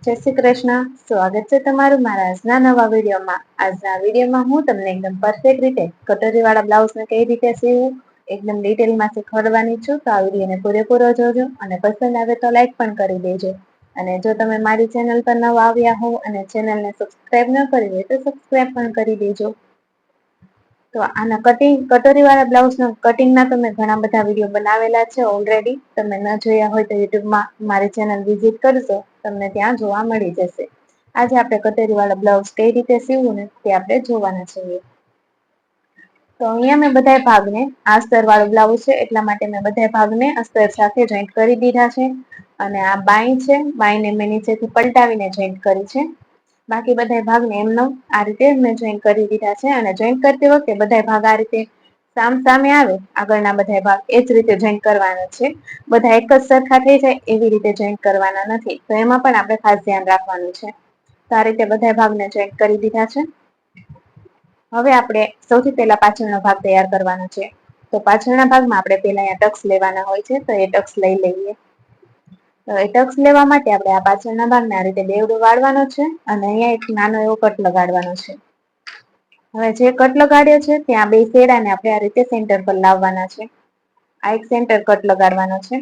જય શ્રી કૃષ્ણ. સ્વાગત છે તમારું મારા આજના નવા વિડીયોમાં. આજના વિડીયોમાં હું તમને એકદમ પરફેક્ટ રીતે કટોરી વાળા બ્લાઉઝને કઈ રીતે સીવું એકદમ ડિટેલમાં શીખવાડવાની છું. તો આ વિડીયોને પૂરેપૂરો જોજો અને પસંદ આવે તો લાઈક પણ કરી દેજો. અને જો તમે મારી ચેનલ પર નવા આવ્યા હો અને ચેનલને સબસ્ક્રાઇબ ન કરી હોય તો સબસ્ક્રાઇબ પણ કરી દેજો. તો આના કટોરી વાળા બ્લાઉઝના કટિંગના તો મેં ઘણા બધા વિડીયો બનાવેલા છે ઓલરેડી. તમે ન જોયા હોય તો યુટ્યુબમાં મારી ચેનલ વિઝિટ કરજો, તમને ત્યાં જોવા મળી જશે. આજે આપણે કટોરી વાળા બ્લાઉઝ કઈ રીતે સીવું ને તે આપણે જોવાના છીએ. તો અહીંયા મેં બધા ભાગને અસ્તર વાળો બ્લાઉઝ છે એટલા માટે મેં બધા ભાગને અસ્તર સાથે જોઈન્ટ કરી દીધા છે. અને આ બાય છે, બાયને મેં નીચેથી પલટાવીને જોઈન્ટ કરી છે. બાકી બધા ભાગને એમનો આ રીતે મેં જોઈન્ટ કરી દીધા છે. અને જોઈન્ટ કરતી વખતે બધા ભાગ આ રીતે સામ સામે આવે આગળના બધા ભાગ એ જ રીતે જોઈન્ટ કરવાના છે. બધા એક જ સરખા થઈ જાય એવી રીતે જોઈન્ટ કરવાના નથી. તો એમાં પણ આપણે ખાસ ધ્યાન રાખવાનું છે. તો આ રીતે બધા ભાગને જોઈન્ટ કરી દીધા છે. હવે આપણે સૌથી પહેલા પાછળનો ભાગ તૈયાર કરવાનો છે. તો પાછળના ભાગમાં આપણે પેલા અહીંયા ટક્સ લેવાના હોય છે, તો એ ટક્સ લઈ લઈએ. તો એ ટક્સ લેવા માટે આપણે આ પાછળના ભાગને આ રીતે બેવડો વાળવાનો છે અને અહીંયા એક નાનો એવો કટ લગાડવાનો છે. હવે જે કટ લગાડ્યો છે ત્યાં બે છેડાને આપણે આ રીતે સેન્ટર પર લાવવાના છે. આ એક સેન્ટર કટ લગાડવાનો છે.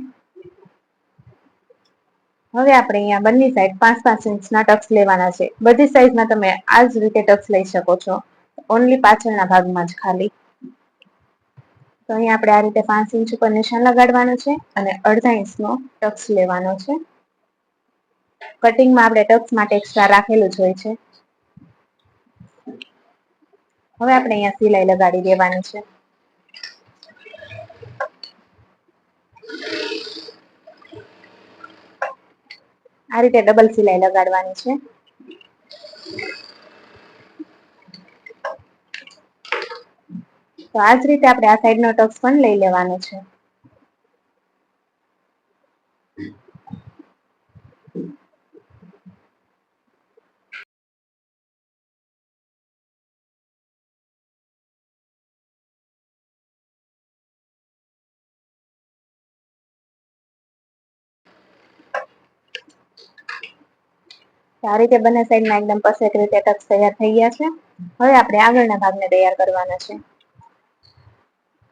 હવે આપણે અહીંયા બંને સાઈડ 5-5 ઇંચના ટક્સ લેવાના છે. બધી સાઈઝના તમે આ જ રીતે ટક્સ લઈ શકો છો. ઓનલી પાછળના ભાગમાં જ ખાલી. તો અહીંયા આપણે આ રીતે 5 ઇંચ ઉપર નિશાન લગાડવાનું છે અને અડધા ઇંચનો ટક્સ લેવાનો છે. કટિંગમાં આપણે ટક્સ માટે એક્સ્ટ્રા રાખેલું જ હોય છે. હવે આપણે અહીંયા સિલાઈ લગાડી દેવાની છે. આ રીતે ડબલ સિલાઈ લગાડવાની છે. તો આ જ રીતે આપણે આ સાઈડનો ટક્સ પણ લઈ લેવાનો છે. આ રીતે બંને સાઈડમાં એકદમ પરફેક્ટ રીતે ટક્સ તૈયાર થઈ ગયા છે. હવે આપણે આગળના ભાગને તૈયાર કરવાના છે.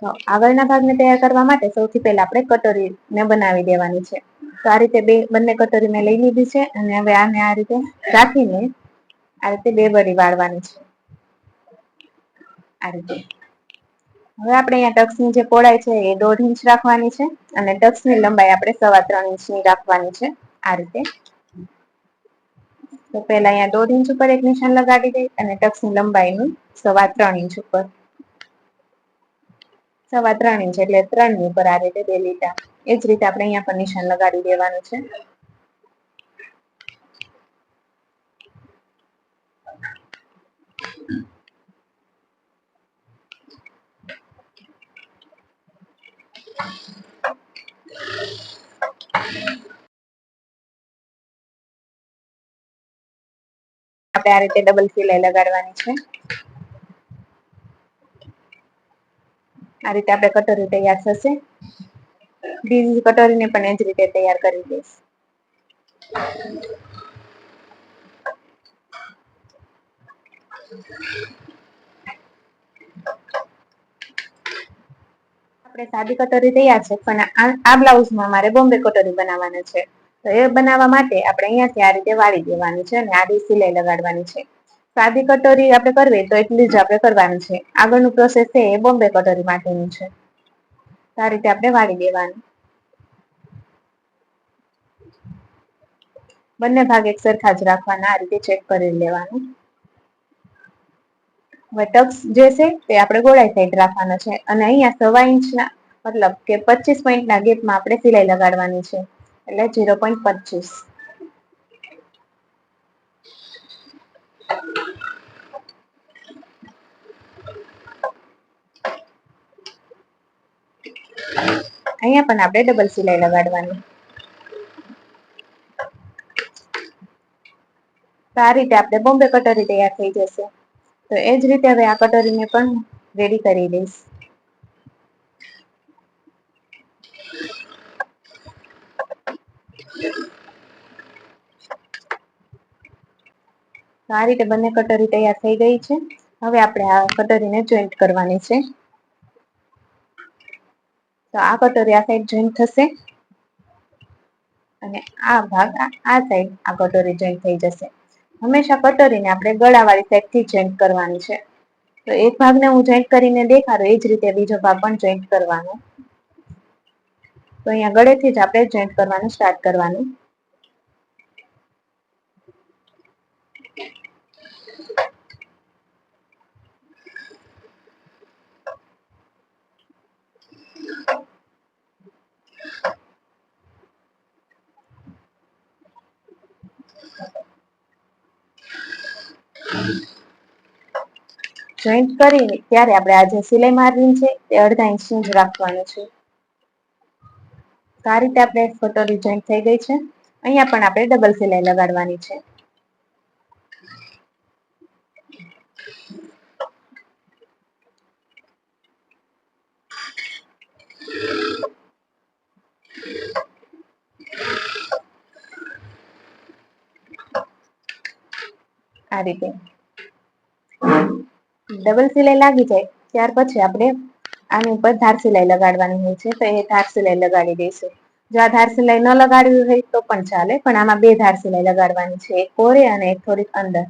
તો આગળના ભાગને તૈયાર કરવા માટે સૌથી પહેલા આપણે કટોરીને બનાવી દેવાની છે. તો આ રીતે બંને કટોરી મેં લઈ લીધી છે અને હવે આને આ રીતે રાખીને આ રીતે બે વડી વાળવાની છે. આ રીતે. હવે આપણે અહીંયા ટક્સની જે પહોળાઈ છે એ 1.5 ઇંચ રાખવાની છે અને ટક્સની લંબાઈ આપણે 3.25 ઇંચની રાખવાની છે. આ રીતે. તો પહેલા અહીંયા 1.5 ઇંચ ઉપર એક નિશાન લગાડી દઈ અને ટક્સની લંબાઈનું 3.25 ઇંચ ઉપર. 3.25 ઇંચ એટલે 3 ની ઉપર આ રીતે 2 લીટા. એ જ રીતે આપણે અહીંયા પણ નિશાન લગાડી દેવાનું છે. આપણે આ રીતે ડબલ સિલાઈ લગાડવાની છે. આ રીતે આપણે કટોરી તૈયાર થશે. બીજી કટોરીને પણ એ જ રીતે તૈયાર કરી દઈશ. આપણે સાદી કટોરી તૈયાર છે પણ આ બ્લાઉઝમાં મારે બોમ્બે કટોરી બનાવવાના છે. તો એ બનાવવા માટે આપણે અહીંયાથી આ રીતે વાળી દેવાની છે અને આડી સિલાઈ લગાડવાની છે. સાદી કટોરી આપણે કરવી તો એટલી જ આપણે કરવાની છે. આગળનું પ્રોસેસ છે એ બોમ્બે કટોરી માટેનું છે. આ રીતે આપણે વાળી દેવાનું. બંને ભાગ એક સરખા જ રાખવાના, આ રીતે ચેક કરી લેવાનું. હવે ટક્સ જે છે તે આપણે ગોળાઈ સાઈડ રાખવાનો છે અને અહીંયા 1.25 ઇંચના મતલબ કે 25 પોઈન્ટના ગેપમાં આપણે સિલાઈ લગાડવાની છે. એટલે 0.25. અહીંયા પણ આપણે ડબલ સિલાઈ લગાડવાની. તો આ રીતે આપણે બોમ્બે કટોરી તૈયાર થઈ જશે. તો એ જ રીતે હવે આ કટોરીને પણ રેડી કરી દઈશ. તો આ રીતે બંને કટોરી તૈયાર થઈ ગઈ છે. હવે આપણે આ કટોરીને જોઈન્ટ કરવાની છે. તો આ કટોરી આ સાઈડ જોઈન્ટ થશે અને આ ભાગ આ સાઈડ આ કટોરી જોઈન્ટ થઈ જશે. હંમેશા કટોરીને આપણે ગળાવાળી સાઈડ થી જોઈન્ટ કરવાની છે. તો એક ભાગને હું જોઈન્ટ કરીને દેખાડું એ જ રીતે બીજો ભાગ પણ જોઈન્ટ કરવાનો. તો અહીંયા ગળેથી જ આપણે જોઈન્ટ કરવાનું સ્ટાર્ટ કરવાનું. જોઈન્ટ કરીને ત્યારે આપણે આ જે સિલાઈ માર્જિન છે તે અડધા ઇંચનું જ રાખવાનું છે. આ રીતે આપણે કટોરી જોઈન્ટ થઈ ગઈ છે. અહીંયા પણ આપણે ડબલ સિલાઈ લગાડવાની છે. આ રીતે ડબલ સિલાઈ લાગી જાય ત્યાર પછી આપણે આની ઉપર ધાર સિલાઈ લગાડવાની હોય છે. તો એ ધાર સિલાઈ લગાડી દઈશું. જો આ ધાર સિલાઈ ન લગાડવી હોય તો પણ ચાલે, પણ આમાં બે ધાર સિલાઈ લગાડવાની છે, એક કોરે અને એક થોડીક અંદર.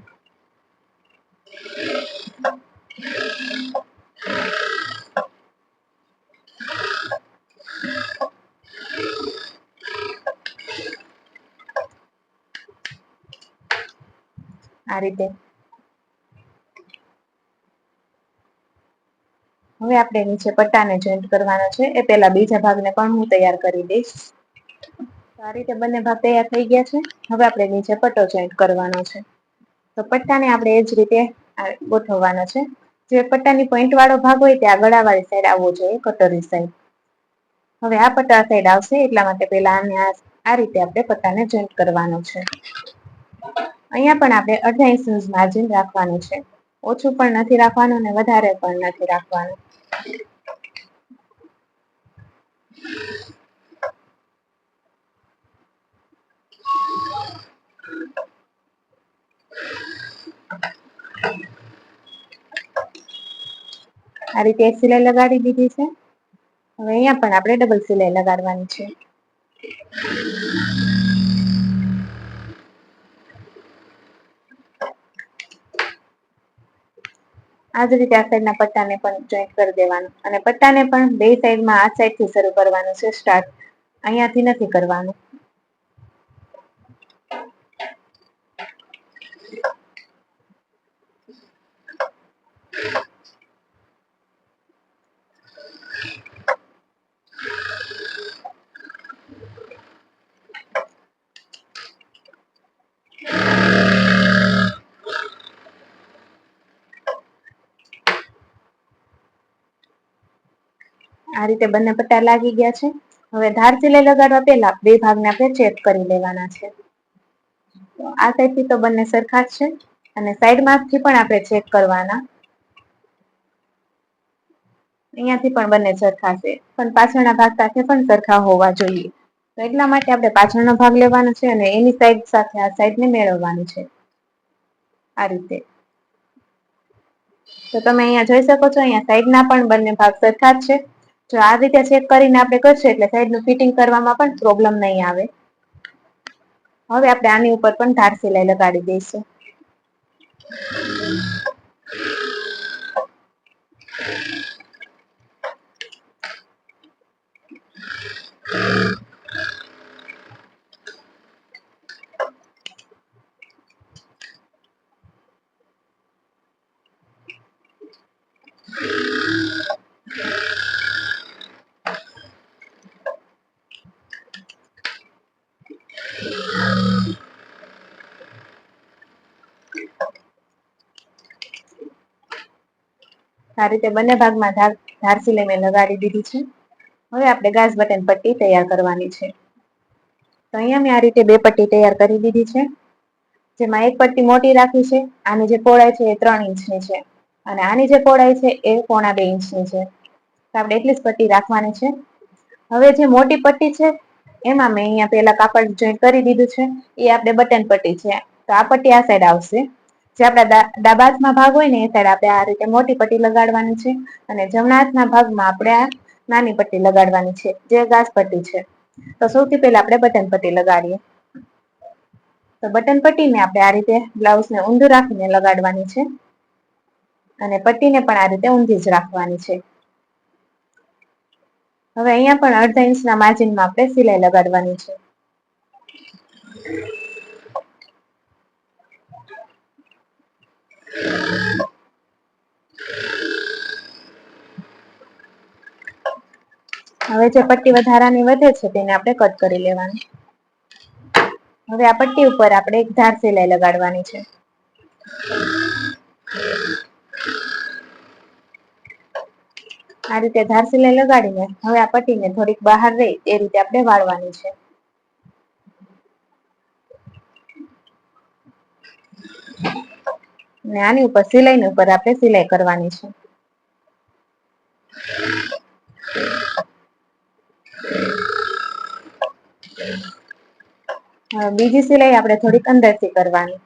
આ રીતે હવે આપણે નીચે પટ્ટાને જોઈન્ટ કરવાનો છે. એ પહેલા બીજા ભાગને પણ હું તૈયાર કરી દઈશ. આ રીતે બંને ભાગ તૈયાર થઈ ગયા છે. હવે આપણે નીચે પટ્ટો જોઈન્ટ કરવાનો છે. તો પટ્ટાને આપણે એ જ રીતે ગોઠવવાનો છે. જે પટ્ટાની પોઈન્ટ વાળો ભાગ હોય તે આ ગળાવાળી સાઈડ આવવો જોઈએ, કટોરી સાઈડ. હવે આ પટ્ટા સાઈડ આવશે એટલા માટે પહેલા આને આ રીતે આપણે પટ્ટાને જોઈન્ટ કરવાનો છે. અહીંયા પણ આપણે અડધા ઇંચનું જ માર્જિન રાખવાનું છે. ઓછું પણ નથી રાખવાનું ને વધારે પણ નથી રાખવાનું. આ રીતે એક સિલાઈ લગાડી દીધી છે. હવે અહીંયા પણ આપણે ડબલ સિલાઈ લગાડવાની છે. આ જ રીતે આ સાઈડના પટ્ટાને પણ જોઈન્ટ કરી દેવાનું અને પટ્ટાને પણ બે સાઈડમાં આ સાઈડથી શરૂ કરવાનું છે સ્ટાર્ટ. અહીંયાથી નથી કરવાનું. આ રીતે બંને પટ્ટા લાગી ગયા છે. હવે ધાર સિલાઈ લગાડવા પહેલા બે ભાગને આપણે ચેક કરી લેવાના છે. આ સાઈડથી તો બંને સરખા જ છે અને સાઈડમાંથી પણ આપણે ચેક કરવાના. અહીંયાથી પણ બંને સરખા છે, પણ પાછળના ભાગ સાથે પણ સરખા હોવા જોઈએ. તો એટલા માટે આપણે પાછળનો ભાગ લેવાનો છે અને એની સાઈડ સાથે આ સાઈડને મેળવવાની છે. આ રીતે તો તમે અહીંયા જોઈ શકો છો, અહીંયા સાઈડના પણ બંને ભાગ સરખા જ છે. જો આ રીતે ચેક કરીને આપણે કરશું એટલે સાઈડનું ફિટિંગ કરવામાં પણ પ્રોબ્લેમ નહીં આવે. હવે આપણે આની ઉપર પણ ધાર સિલાઈ લગાડી દઈશું. આ રીતે બંને ભાગમાં ધાર સિલાઈ મેં લગાડી દીધી છે. હવે આપણે ગાજ બટન પટ્ટી તૈયાર કરવાની છે. તો અહીંયા મેં આ રીતે બે પટ્ટી તૈયાર કરી દીધી છે. જેમાં એક પટ્ટી મોટી રાખી છે. આની જે પહોળાઈ છે એ 3 ઇંચની છે અને આની જે પહોળાઈ છે એ 1.25 ઇંચની છે. તો આપણે એટલી જ પટ્ટી રાખવાની છે. હવે જે મોટી પટ્ટી છે એમાં મેં અહીંયા પહેલા કાપડ જોઈન્ટ કરી દીધું છે. એ આપણે બટન પટ્ટી છે. તો આ પટ્ટી આ સાઈડ આવશે. જે આપણા ડાબા હાથમાં ભાગ હોય ને એ સાઈડ આપણે આ રીતે મોટી પટ્ટી લગાડવાની છે, અને જમણા હાથના ભાગમાં આપણે આ નાની પટ્ટી લગાડવાની છે, જે ઘાસ પટ્ટી છે. તો સૌથી પહેલા આપણે બટન પટ્ટી લગાડીએ. તો બટન પટ્ટીને આપણે આ રીતે બ્લાઉઝને ઊંધું રાખીને લગાડવાની છે, અને પટ્ટીને પણ આ રીતે ઊંધી જ રાખવાની છે. હવે અહીંયા પણ અડધા ઇંચના માર્જિનમાં આપણે સિલાઈ લગાડવાની છે. હવે જે પટ્ટી વધારાની વધે છે તેને આપણે કટ કરી લેવાની. હવે આ પટ્ટી ઉપર આપણે એક ધાર સિલાઈ લગાડવાની છે. આ રીતે ધાર સિલાઈ લગાડીને હવે આ પટ્ટીને થોડીક બહાર રહી એ રીતે આપણે વાળવાની છે. અને આની ઉપર સિલાઈની ઉપર આપણે સિલાઈ કરવાની છે. બીજી સિલાઈ આપણે થોડીક અંદરથી કરવાની.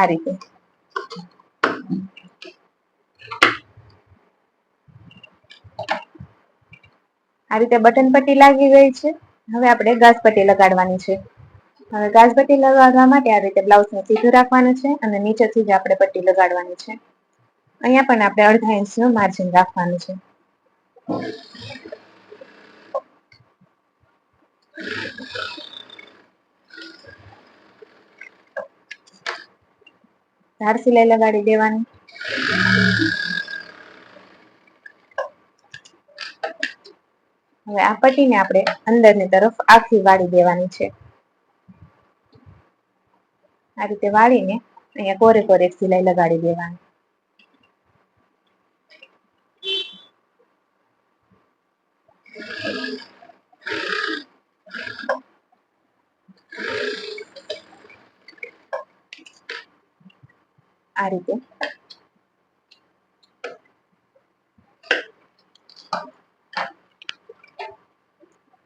આ રીતે. આ રીતે બટન પટ્ટી લાગી ગઈ છે. હવે આપણે ગાસ પટ્ટી લગાડવાની છે. હવે ગાસ પટ્ટી લગાડવા માટે આ રીતે બ્લાઉઝને સીધું રાખવાનું છે, અને નીચેથી જ આપણે પટ્ટી લગાડવાની છે. અહીંયા પણ આપણે અડધા ઇંચનું માર્જિન રાખવાનું છે. ધાર સિલાઈ લગાડી દેવાની. હવે આ પટ્ટીને આપણે અંદરની તરફ આખી વાળી દેવાની છે. આ રીતે વાળીને અહીંયા કોરે કોરે સિલાઈ લગાડી દેવાની. આ રીતે.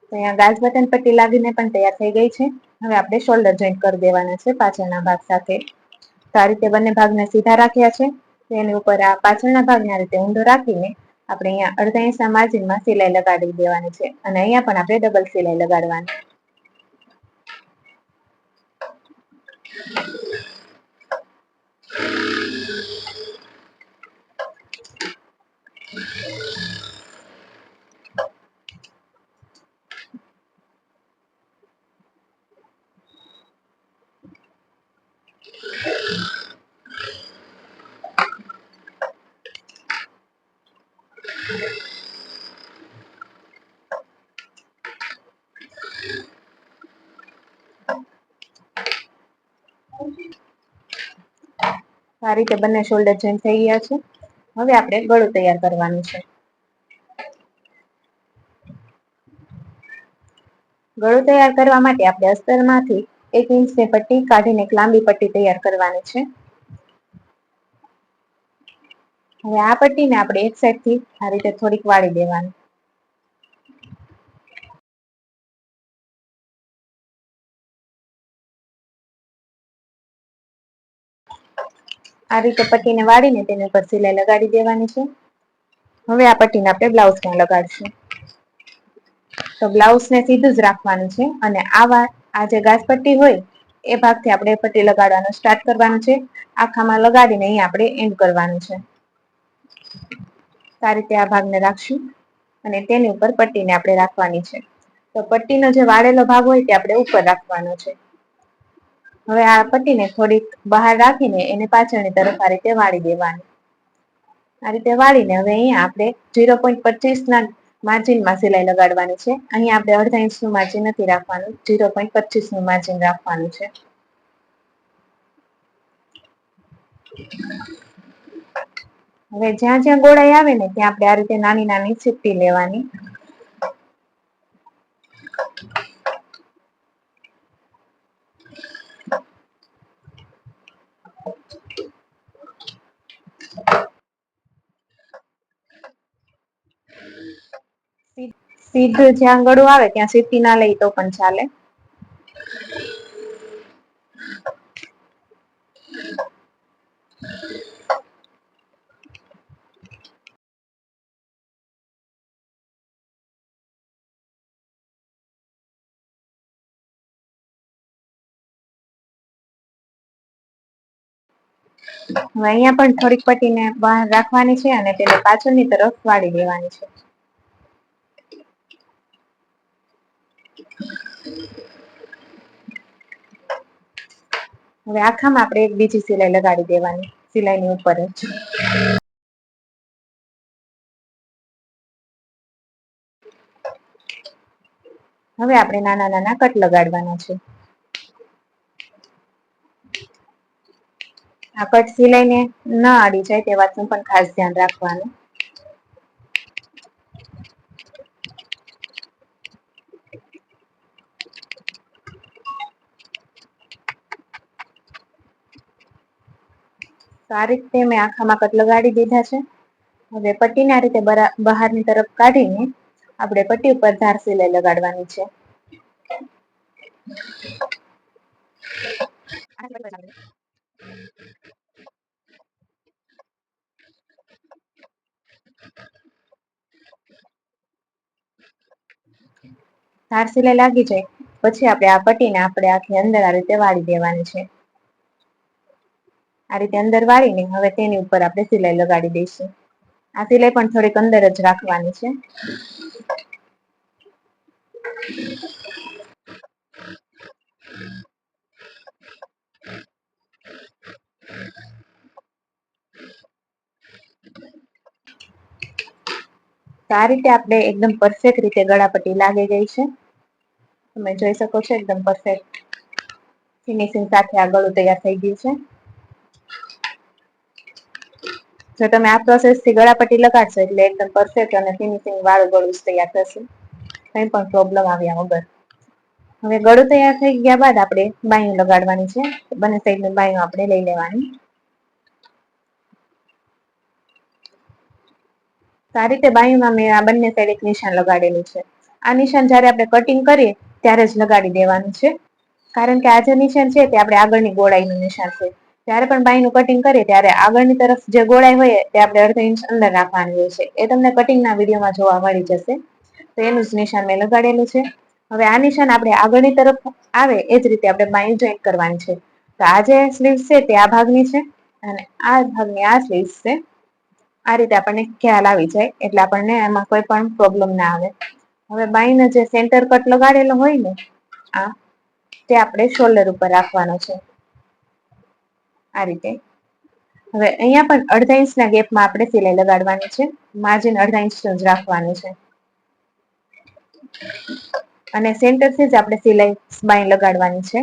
તો અહીંયા ગાસ બટન પટ્ટી લાગીને પણ તૈયાર થઈ ગઈ છે. હવે આપણે શોલ્ડર જોઈન્ટ કરી દેવાના છે પાછળના ભાગ સાથે. તો આ રીતે બંને ભાગને સીધા રાખ્યા છે. તેની ઉપર આ પાછળના ભાગને આ રીતે ઊંધો રાખીને આપણે અહીંયા અડધા ઇંચના માર્જિનમાં સિલાઈ લગાડી દેવાની છે, અને અહીંયા પણ આપણે ડબલ સિલાઈ લગાડવાની. આ રીતે બંને શોલ્ડર જોઈન્ટ થઈ ગયા છે. હવે આપણે ગળું તૈયાર કરવાનું છે. ગળું તૈયાર કરવા માટે આપણે અસ્તરમાંથી 1 ઇંચની પટ્ટી કાઢીને એક લાંબી પટ્ટી તૈયાર કરવાની છે. હવે આ પટ્ટીને આપણે એક સાઈડથી આ રીતે થોડીક વાળી દેવાની. આ રીતે પટ્ટીને વાળીને તેની ઉપર સિલાઈ લગાડી દેવાની છે. હવે આ પટ્ટીને આપણે બ્લાઉઝમાં લગાડશું. તો બ્લાઉઝને સીધું જ રાખવાનું છે, અને આ જે ગાસ પટ્ટી હોય એ ભાગથી આપણે પટ્ટી લગાડવાનું સ્ટાર્ટ કરવાનું છે. આખામાં લગાડીને અહીં આપણે એન્ડ કરવાનું છે. આ રીતે આ ભાગને રાખશું, અને તેની ઉપર પટ્ટીને આપણે રાખવાની છે. તો પટ્ટીનો જે વાળેલો ભાગ હોય તે આપણે ઉપર રાખવાનો છે. હવે આ પટ્ટીને થોડીક બહાર રાખીને એને પાછળની તરફ આ રીતે વાળી દેવાની. આ રીતે વાળીને હવે અહીંયા આપણે 0.25 માર્જિનમાં સિલાઈ લગાડવાની છે. અહીંયા આપણે અડધા ઇંચનું માર્જિન નથી રાખવાનું, 0.25 માર્જિન રાખવાનું છે. હવે જ્યાં જ્યાં ગોળાઈ આવે ને ત્યાં આપણે આ રીતે નાની નાની ચીપટી લેવાની. સીધું જ્યાં ગળું આવે ત્યાં સીપટી ના લઈ તો પણ ચાલે. હવે અહીંયા પણ થોડીક પટ્ટીને બહાર રાખવાની છે અને તેને પાછળની તરફ વાળી દેવાની છે. હવે આખામાં આપણે એક બીજી સિલાઈ લગાડી દેવાની, સિલાઈની ઉપર જ. હવે આપણે નાના નાના કટ લગાડવાના છે. આ કટ સિલાઈને ન અડી જાય તે વાતનું પણ ખાસ ધ્યાન રાખવાનું. તો આ રીતે મેં આખામાં કટ લગાડી દીધા છે. હવે પટ્ટીને આ રીતે બહારની તરફ કાઢીને આપણે પટ્ટી ઉપર ધાર સિલાઈ લગાડવાની છે. ધાર સિલાઈ લાગી જાય પછી આપણે આ પટ્ટીને આપણે આખી અંદર આ રીતે વાળી દેવાની છે. આ રીતે અંદર વાળીને હવે તેની ઉપર આપણે સિલાઈ લગાડી દઈશું. આ સિલાઈ પણ થોડીક અંદર જ રાખવાની છે. તો આ રીતે આપણે એકદમ પરફેક્ટ રીતે ગળાપટ્ટી લાગી ગઈ છે. તમે જોઈ શકો છો એકદમ પરફેક્ટ ફિનિશિંગ સાથે આ ગળું તૈયાર થઈ ગયું છે. જો તમે આ પ્રોસેસથી ગળાપટ્ટી લગાડશો એટલે એકદમ પરફેક્ટ અને ફિનિશિંગ વાળું ગળું તૈયાર થશે, કઈ પણ પ્રોબ્લેમ આવ્યા વગર. હવે ગળું તૈયાર થઈ ગયા બાદ આપણે બાયું લગાડવાની છે. બંને સાઈડની બાયું આપણે લઈ લેવાની. આ રીતે બાયુંમાં મેં આ બંને સાઈડ એક નિશાન લગાડેલું છે. આ નિશાન જયારે આપણે કટિંગ કરીએ ત્યારે જ લગાડી દેવાનું છે, કારણ કે આ જે નિશાન છે તે આપણે આગળની ગોળાઈનું નિશાન છે. જયારે પણ બાયનું કટિંગ કરીએ ત્યારે આગળની તરફ જે ગોળાઈ હોય તે આપણે અડધો ઇંચ અંદર રાખવાની હોય છે. એ તમને કટિંગના વિડીયોમાં જોવા મળી જશે. તો એનું જ નિશાન મેં લગાડેલું છે. હવે આ નિશાન આપણે આગળની તરફ આવે એ જ રીતે આપણે બાયું જોઈન્ટ કરવાની છે. તો આ જે સ્લીવ્સ છે તે આ ભાગની છે અને આ ભાગની આ સ્લીવ્સ છે. આ રીતે આપણને ખ્યાલ આવી જાય એટલે આપણને એમાં કોઈ પણ પ્રોબ્લેમ ના આવે. હવે બાયનો જે સેન્ટર કટ લગાડેલો હોય ને આ તે આપણે શોલ્ડર ઉપર રાખવાનો છે, આ રીતે. હવે અહીંયા પણ અડધા ઇંચના ગેપમાં આપણે સિલાઈ લગાડવાની છે. માર્જિન અડધા ઇંચનું જ રાખવાનું છે અને સેન્ટરથી જ આપણે સિલાઈ બાય લગાડવાની છે.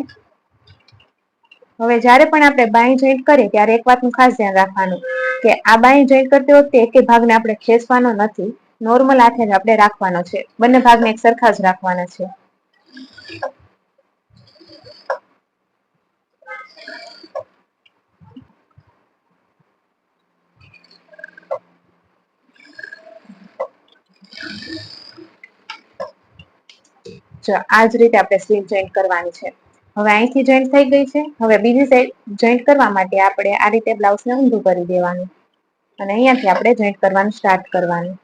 હવે જયારે પણ આપણે બાય જોઈન્ટ કરીએ ત્યારે એક વાતનું ખાસ ધ્યાન રાખવાનું કે આ બાય જોઈન્ટ કરતી વખતે એક ભાગને આપણે ખેંચવાનો નથી, નોર્મલ હાથે જ આપણે રાખવાનો છે. બંને ભાગને એક સરખા જ રાખવાના છે. આ જ રીતે આપણે સ્લીવ જોઈન્ટ કરવાની છે. હવે અહીંથી જોઈન્ટ થઈ ગઈ છે. હવે બીજી સાઈડ જોઈન્ટ કરવા માટે આપણે આ રીતે બ્લાઉઝને ઊંધું કરી દેવાનું અને અહીંયાથી આપણે જોઈન્ટ કરવાનું સ્ટાર્ટ કરવાનું.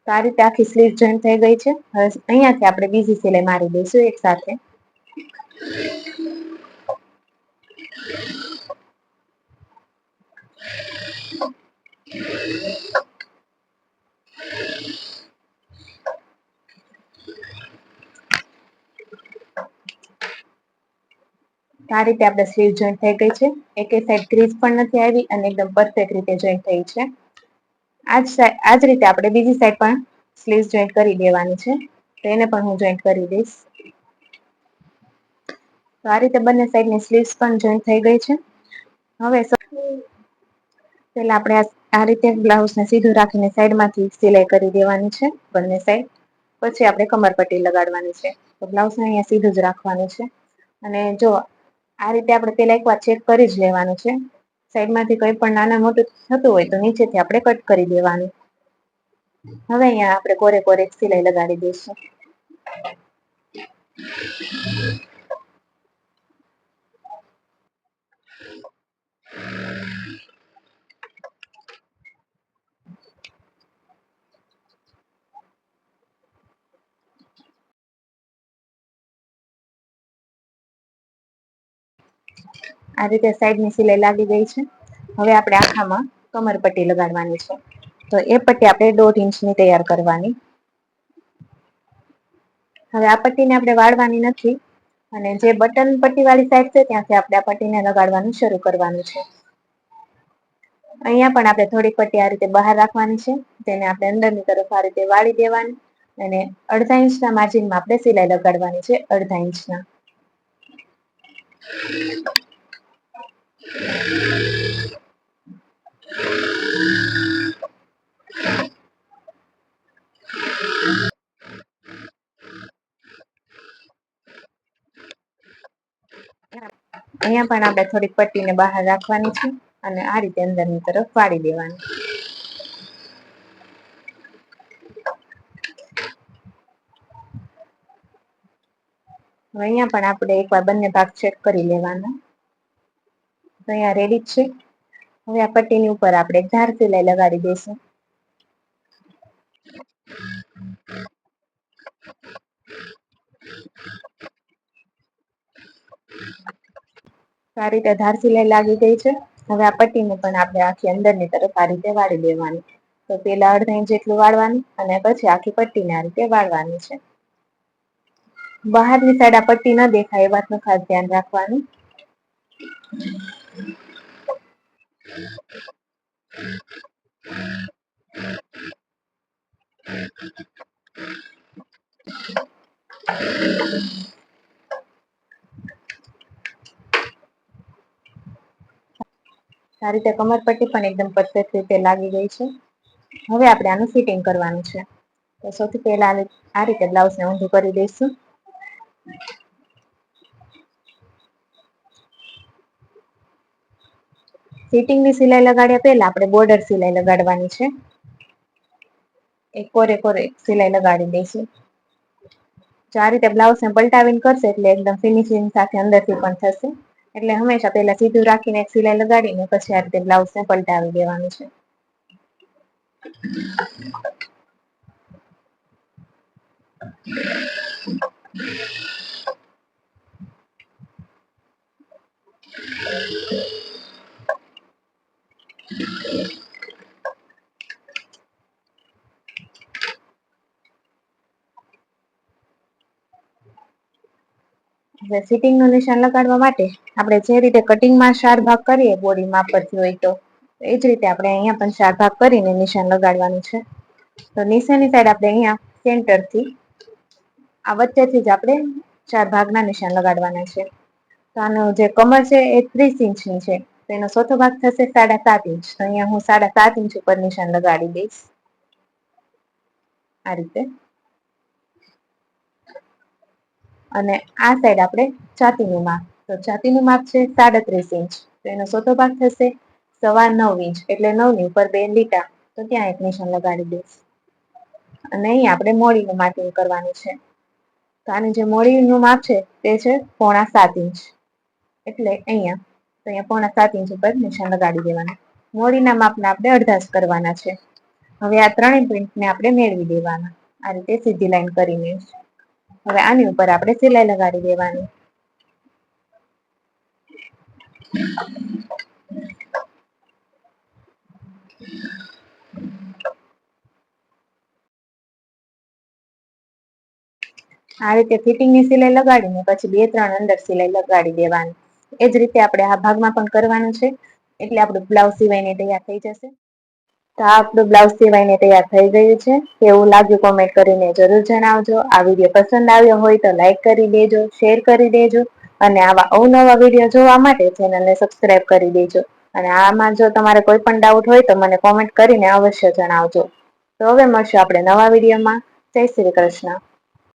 તો આ રીતે આખી સ્લીવ જોઈન્ટ થઈ ગઈ છે. હવે અહીંયાથી આપણે બીજી સિલાઈ મારી દઈશું એક સાથે. આ રીતે આપણે સ્લીવ જોઈન્ટ થઈ ગઈ છે. એકે સાઈડ ક્રીઝ પણ નથી આવી અને એકદમ પરફેક્ટ રીતે જોઈન્ટ થઈ છે. આ જ રીતે આપણે બીજી સાઈડ પણ સ્લીવ જોઈન્ટ કરી દેવાની છે. તો એને પણ હું જોઈન્ટ કરી દઈશ. તો આ રીતે બંને સાઈડની સ્લીવ્સ પણ જોઈન્ટ થઈ ગઈ છે. હવે પેલા આપણે આ રીતે બ્લાઉઝને સીધું રાખીને સાઈડમાંથી સિલાઈ કરી દેવાની છે બંને સાઈડ. પછી આપણે કમરપટ્ટી લગાડવાની છે. તો બ્લાઉઝને અહીંયા સીધું જ રાખવાનું છે. અને જો આ રીતે આપણે પેલા એકવાર ચેક કરી જ લેવાનું છે. સાઈડમાંથી કંઈ પણ નાના મોટું થતું હોય તો નીચેથી આપણે કટ કરી દેવાનું. હવે અહીંયા આપણે કોરે કોરે સિલાઈ લગાડી દઈશું. આ રીતે સાઈડની સિલાઈ લાગી ગઈ છે. હવે આપણે આખામાં કમરપટ્ટી લગાડવાની છે. તો એ પટ્ટી આપણે 1.5 ઇંચની તૈયાર કરવાની. હવે આ પટ્ટીને આપણે વાળવાની નથી, અને જે બટન પટ્ટી વાળી સાઈડ છે ત્યાંથી આપણે આ પટ્ટીને લગાડવાનું શરૂ કરવાનું છે. અહીંયા પણ આપણે થોડીક પટ્ટી આ રીતે બહાર રાખવાની છે. તેને આપણે અંદરની તરફ આ રીતે વાળી દેવાની, અને 1/2 ઇંચના માર્જિનમાં આપણે સિલાઈ લગાડવાની છે. 1/2 ઇંચના. અહીંયા પણ આપણે થોડીક પટ્ટીને બહાર રાખવાની છે, અને આ રીતે અંદરની તરફ વાળી દેવાની. હવે અહીંયા પણ આપણે એકવાર બંને ભાગ ચેક કરી લેવાના. તો અહીંયા રેડી જ છે. હવે આ પટ્ટીની ઉપર આપણે ધાર સિલાઈ લગાડી દઈશું. આ રીતે ધાર સિલાઈ લાગી ગઈ છે. હવે આ પટ્ટીને પણ આપણે આખી અંદરની તરફ આ રીતે વાળી દેવાની. તો પેલા 1/2 ઇંચ જેટલું વાળવાનું, અને પછી આખી પટ્ટીને આ રીતે વાળવાની છે. બહારની સાઈડ આ પટ્ટી ન દેખાય એ વાતનું ખાસ ધ્યાન રાખવાનું. આ રીતે કમરપટ્ટી પણ એકદમ પરફેક્ટ રીતે લાગી ગઈ છે. હવે આપણે આનું ફિટિંગ કરવાનું છે. તો સૌથી પહેલા આ રીતે બ્લાઉઝને ઊંધું કરી દઈશું. ફિટિંગની સિલાઈ લગાડ્યા પહેલા આપણે બોર્ડર સિલાઈ લગાડવાની છે. એક કોરે કોરે સિલાઈ લગાડી દઈશું. જો આ રીતે બ્લાઉઝને પલટાવીને કરશે એટલે એકદમ ફિનિશિંગ સાથે અંદરથી પણ થશે. એટલે હંમેશા પહેલા સીધું રાખીને એક સિલાઈ લગાડીને પછી આ રીતે બ્લાઉઝને પલટાવી દેવાનું છે. હવે ફિટિંગનું નિશાન લગાડવા માટે આપણે જે રીતે કટિંગમાં 4 ભાગ કરીએ બોડી માપ પરથી હોય તો એ જ રીતે આપણે અહીંયા પણ 4 ભાગ કરીને નિશાન લગાડવાનું છે. તો નીચેની સાઈડ આપણે અહીંયા સેન્ટરથી આ વચ્ચેથી જ આપણે 4 ભાગના નિશાન લગાડવાના છે. તો આનો જે કમર છે એ 30 ઇંચની છે. તો એનો ચોથો ભાગ થશે 7.5 ઇંચ. તો અહીંયા હું 7.5 ઇંચ ઉપર નિશાન લગાડી દઈશ. આ રીતે. અને આ સાઈડ આપણે છાતીનું માપ. તો છાતીનું માપ છે 37 ઇંચ. તો એનો ચોથો ભાગ થશે 9.25 ઇંચ. એટલે 9 ની ઉપર 2 લીટા. તો ત્યાં એક નિશાન લગાડી દઈશ. અને અહીં આપણે મોડીનું માર્કિંગ કરવાનું છે. તો આની જે મોડીનું માપ છે તે છે 6.25 ઇંચ. એટલે અહીંયા 6.25 ઇંચ ઉપર નિશાન લગાડી દેવાનું. મોડીના માપને આપણે અડધા જ કરવાના છે. હવે આ ત્રણેય પોઈન્ટને આપણે મેળવી દેવાના. આ રીતે સીધી લાઈન કરીને. હવે આની ઉપર આપણે સિલાઈ લગાડી દેવાની. આ રીતે ફિટિંગની સિલાઈ લગાડીને પછી 2-3 અંદર સિલાઈ લગાડી દેવાની. એ જ રીતે આપણે આ ભાગમાં પણ કરવાનું છે. એટલે આપણું બ્લાઉઝ સિવાયને તૈયાર થઈ જશે. તો આ આપણું બ્લાઉઝ સિવાયને તૈયાર થઈ ગયું છે. કેવું લાગ્યું કોમેન્ટ કરીને જરૂર જણાવજો. આ વિડીયો પસંદ આવ્યો હોય તો લાઈક કરી દેજો, શેર કરી દેજો, અને આવા અવનવા વિડીયો જોવા માટે ચેનલને સબસ્ક્રાઇબ કરી દેજો. અને આમાં જો તમારે કોઈ પણ ડાઉટ હોય તો મને કોમેન્ટ કરીને અવશ્ય જણાવજો. તો હવે મળશું આપણે નવા વિડીયોમાં. જય શ્રી કૃષ્ણ.